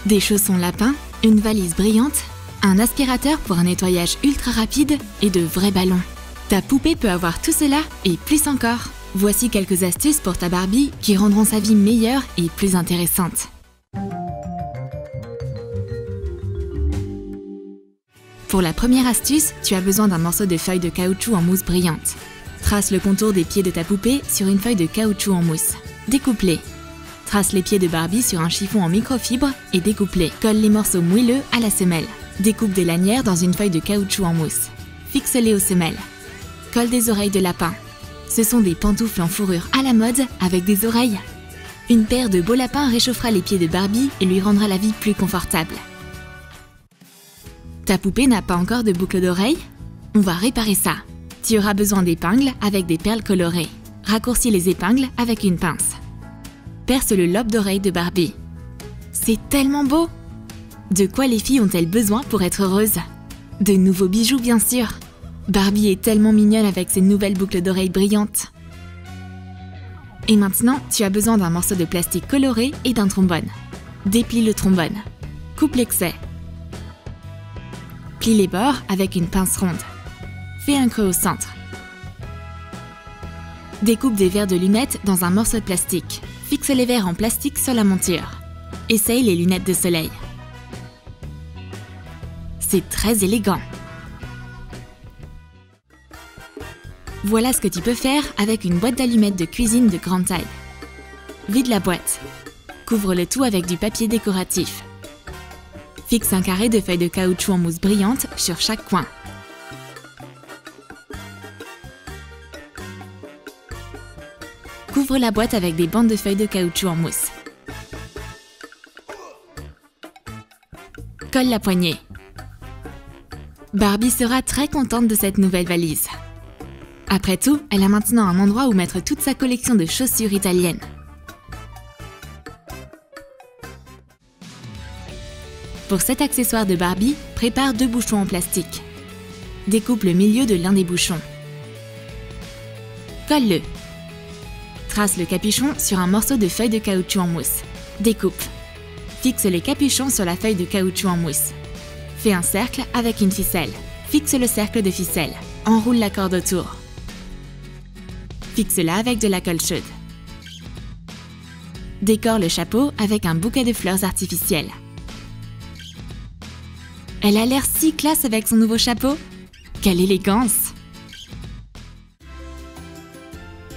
Des chaussons lapins, une valise brillante, un aspirateur pour un nettoyage ultra rapide et de vrais ballons. Ta poupée peut avoir tout cela et plus encore. Voici quelques astuces pour ta Barbie qui rendront sa vie meilleure et plus intéressante. Pour la première astuce, tu as besoin d'un morceau de feuille de caoutchouc en mousse brillante. Trace le contour des pieds de ta poupée sur une feuille de caoutchouc en mousse. Découpe-les. Trace les pieds de Barbie sur un chiffon en microfibre et découpe-les. Colle les morceaux moelleux à la semelle. Découpe des lanières dans une feuille de caoutchouc en mousse. Fixe-les aux semelles. Colle des oreilles de lapin. Ce sont des pantoufles en fourrure à la mode avec des oreilles. Une paire de beaux lapins réchauffera les pieds de Barbie et lui rendra la vie plus confortable. Ta poupée n'a pas encore de boucle d'oreille? On va réparer ça. Tu auras besoin d'épingles avec des perles colorées. Raccourcis les épingles avec une pince. Perce le lobe d'oreille de Barbie. C'est tellement beau! De quoi les filles ont-elles besoin pour être heureuses? De nouveaux bijoux, bien sûr! Barbie est tellement mignonne avec ses nouvelles boucles d'oreilles brillantes. Et maintenant, tu as besoin d'un morceau de plastique coloré et d'un trombone. Déplie le trombone. Coupe l'excès. Plie les bords avec une pince ronde. Fais un creux au centre. Découpe des verres de lunettes dans un morceau de plastique. Fixe les verres en plastique sur la monture. Essaye les lunettes de soleil. C'est très élégant. Voilà ce que tu peux faire avec une boîte d'allumettes de cuisine de grande taille. Vide la boîte. Couvre le tout avec du papier décoratif. Fixe un carré de feuilles de caoutchouc en mousse brillante sur chaque coin. Couvre la boîte avec des bandes de feuilles de caoutchouc en mousse. Colle la poignée. Barbie sera très contente de cette nouvelle valise. Après tout, elle a maintenant un endroit où mettre toute sa collection de chaussures italiennes. Pour cet accessoire de Barbie, prépare 2 bouchons en plastique. Découpe le milieu de l'un des bouchons. Colle-le. Trace le capuchon sur un morceau de feuille de caoutchouc en mousse. Découpe. Fixe les capuchons sur la feuille de caoutchouc en mousse. Fais un cercle avec une ficelle. Fixe le cercle de ficelle. Enroule la corde autour. Fixe-la avec de la colle chaude. Décore le chapeau avec un bouquet de fleurs artificielles. Elle a l'air si classe avec son nouveau chapeau. Quelle élégance!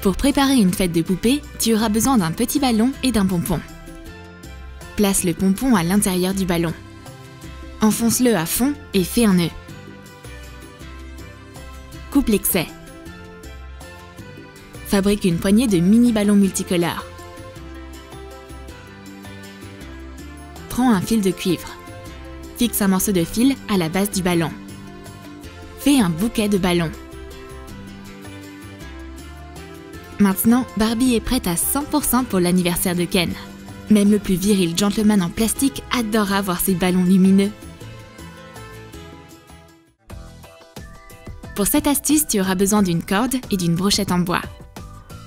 Pour préparer une fête de poupée, tu auras besoin d'un petit ballon et d'un pompon. Place le pompon à l'intérieur du ballon. Enfonce-le à fond et fais un nœud. Coupe l'excès. Fabrique une poignée de mini ballons multicolores. Prends un fil de cuivre. Fixe un morceau de fil à la base du ballon. Fais un bouquet de ballons. Maintenant, Barbie est prête à 100% pour l'anniversaire de Ken. Même le plus viril gentleman en plastique adorera voir ses ballons lumineux. Pour cette astuce, tu auras besoin d'une corde et d'une brochette en bois.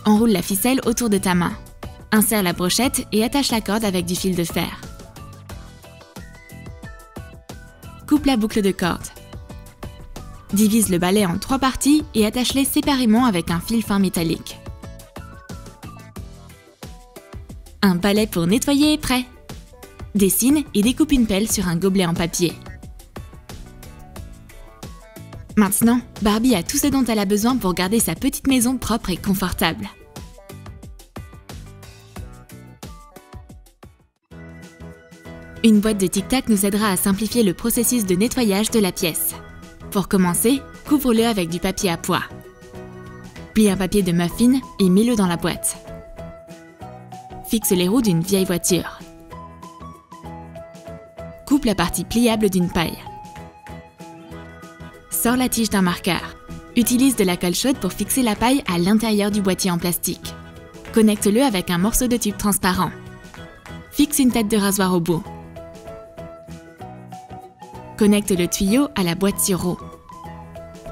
Enroule la ficelle autour de ta main. Insère la brochette et attache la corde avec du fil de fer. Coupe la boucle de corde. Divise le balai en 3 parties et attache-les séparément avec un fil fin métallique. Un balai pour nettoyer est prêt. Dessine et découpe une pelle sur un gobelet en papier. Maintenant, Barbie a tout ce dont elle a besoin pour garder sa petite maison propre et confortable. Une boîte de Tic Tac nous aidera à simplifier le processus de nettoyage de la pièce. Pour commencer, couvre-le avec du papier à pois. Plie un papier de muffin et mets-le dans la boîte. Fixe les roues d'une vieille voiture. Coupe la partie pliable d'une paille. Sors la tige d'un marqueur. Utilise de la colle chaude pour fixer la paille à l'intérieur du boîtier en plastique. Connecte-le avec un morceau de tube transparent. Fixe une tête de rasoir au bout. Connecte le tuyau à la boîte sur roue.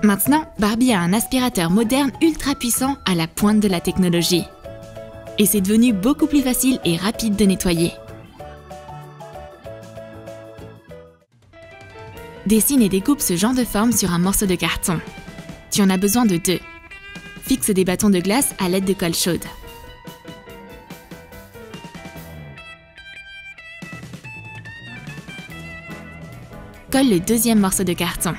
Maintenant, Barbie a un aspirateur moderne ultra puissant à la pointe de la technologie. Et c'est devenu beaucoup plus facile et rapide de nettoyer. Dessine et découpe ce genre de forme sur un morceau de carton. Tu en as besoin de 2. Fixe des bâtons de glace à l'aide de colle chaude. Colle le deuxième morceau de carton.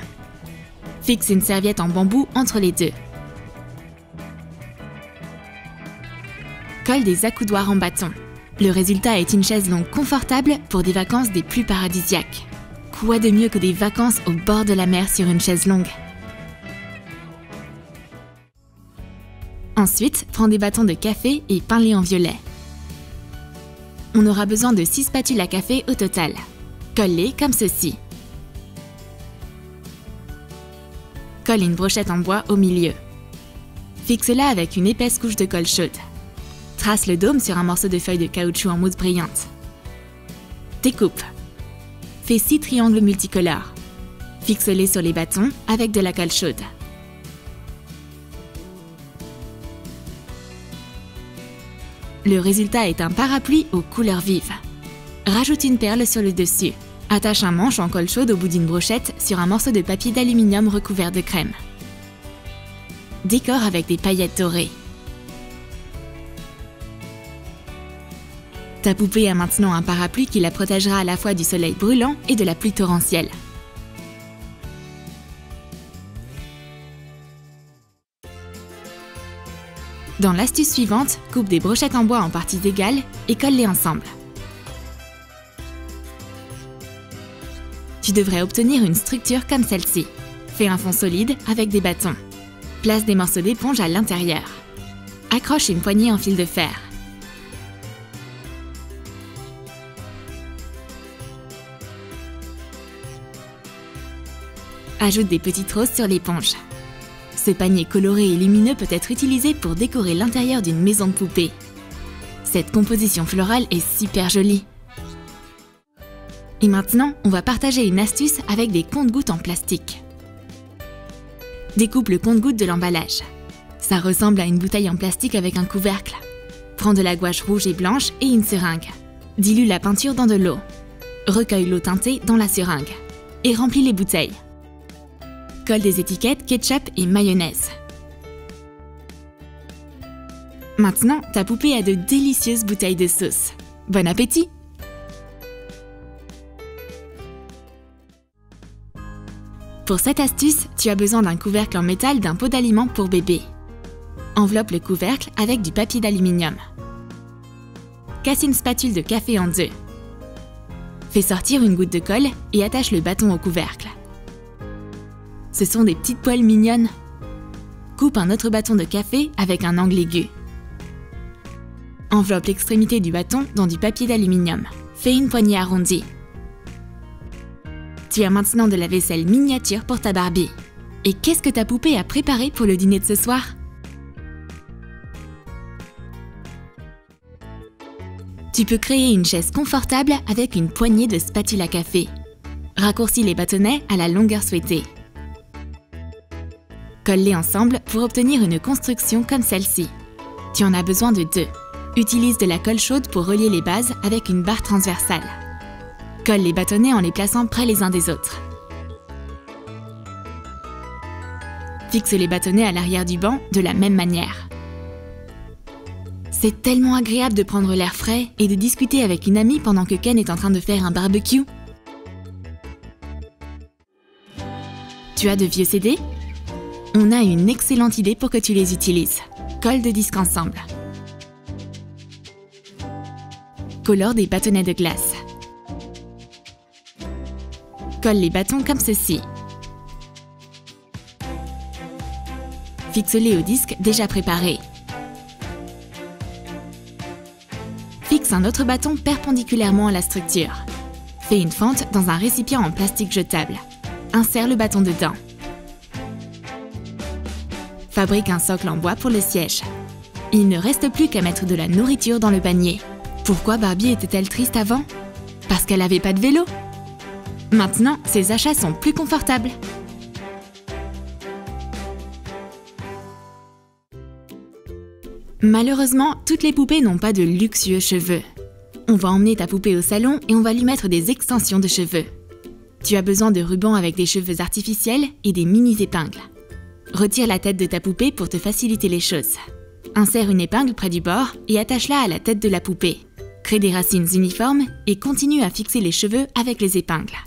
Fixe une serviette en bambou entre les deux. Colle des accoudoirs en bâton. Le résultat est une chaise longue confortable pour des vacances des plus paradisiaques. Quoi de mieux que des vacances au bord de la mer sur une chaise longue? Ensuite, prends des bâtons de café et peins-les en violet. On aura besoin de 6 spatules à café au total. Colle-les comme ceci. Colle une brochette en bois au milieu. Fixe-la avec une épaisse couche de colle chaude. Trace le dôme sur un morceau de feuille de caoutchouc en mousse brillante. Découpe. Fais 6 triangles multicolores. Fixe-les sur les bâtons avec de la colle chaude. Le résultat est un parapluie aux couleurs vives. Rajoute une perle sur le dessus. Attache un manche en colle chaude au bout d'une brochette sur un morceau de papier d'aluminium recouvert de crème. Décore avec des paillettes dorées. Ta poupée a maintenant un parapluie qui la protégera à la fois du soleil brûlant et de la pluie torrentielle. Dans l'astuce suivante, coupe des brochettes en bois en parties égales et colle-les ensemble. Tu devrais obtenir une structure comme celle-ci. Fais un fond solide avec des bâtons. Place des morceaux d'éponge à l'intérieur. Accroche une poignée en fil de fer. Ajoute des petites roses sur l'éponge. Ce panier coloré et lumineux peut être utilisé pour décorer l'intérieur d'une maison de poupée. Cette composition florale est super jolie. Et maintenant, on va partager une astuce avec des compte-gouttes en plastique. Découpe le compte-gouttes de l'emballage. Ça ressemble à une bouteille en plastique avec un couvercle. Prends de la gouache rouge et blanche et une seringue. Dilue la peinture dans de l'eau. Recueille l'eau teintée dans la seringue. Et remplis les bouteilles. Colle des étiquettes ketchup et mayonnaise. Maintenant, ta poupée a de délicieuses bouteilles de sauce. Bon appétit! Pour cette astuce, tu as besoin d'un couvercle en métal d'un pot d'aliments pour bébé. Enveloppe le couvercle avec du papier d'aluminium. Casse une spatule de café en 2. Fais sortir une goutte de colle et attache le bâton au couvercle. Ce sont des petites poêles mignonnes. Coupe un autre bâton de café avec un angle aigu. Enveloppe l'extrémité du bâton dans du papier d'aluminium. Fais une poignée arrondie. Tu as maintenant de la vaisselle miniature pour ta Barbie. Et qu'est-ce que ta poupée a préparé pour le dîner de ce soir? Tu peux créer une chaise confortable avec une poignée de spatule à café. Raccourcis les bâtonnets à la longueur souhaitée. Colle-les ensemble pour obtenir une construction comme celle-ci. Tu en as besoin de 2. Utilise de la colle chaude pour relier les bases avec une barre transversale. Colle les bâtonnets en les plaçant près les uns des autres. Fixe les bâtonnets à l'arrière du banc de la même manière. C'est tellement agréable de prendre l'air frais et de discuter avec une amie pendant que Ken est en train de faire un barbecue. Tu as de vieux CD? On a une excellente idée pour que tu les utilises. Colle 2 disques ensemble. Colore des bâtonnets de glace. Colle les bâtons comme ceci. Fixe-les au disque déjà préparé. Fixe un autre bâton perpendiculairement à la structure. Fais une fente dans un récipient en plastique jetable. Insère le bâton dedans. Fabrique un socle en bois pour le siège. Il ne reste plus qu'à mettre de la nourriture dans le panier. Pourquoi Barbie était-elle triste avant? Parce qu'elle n'avait pas de vélo. Maintenant, ses achats sont plus confortables. Malheureusement, toutes les poupées n'ont pas de luxueux cheveux. On va emmener ta poupée au salon et on va lui mettre des extensions de cheveux. Tu as besoin de rubans avec des cheveux artificiels et des mini-épingles. Retire la tête de ta poupée pour te faciliter les choses. Insère une épingle près du bord et attache-la à la tête de la poupée. Crée des racines uniformes et continue à fixer les cheveux avec les épingles.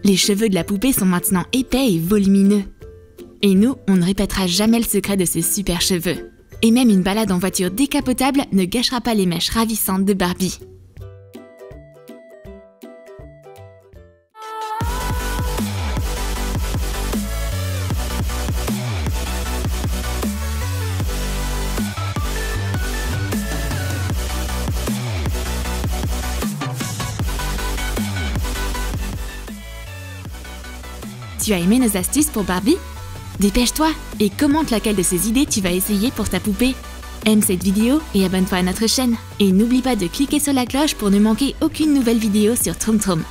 Les cheveux de la poupée sont maintenant épais et volumineux. Et nous, on ne répétera jamais le secret de ces super cheveux. Et même une balade en voiture décapotable ne gâchera pas les mèches ravissantes de Barbie. Tu as aimé nos astuces pour Barbie? Dépêche-toi et commente laquelle de ces idées tu vas essayer pour ta poupée. Aime cette vidéo et abonne-toi à notre chaîne. Et n'oublie pas de cliquer sur la cloche pour ne manquer aucune nouvelle vidéo sur Troom Troom.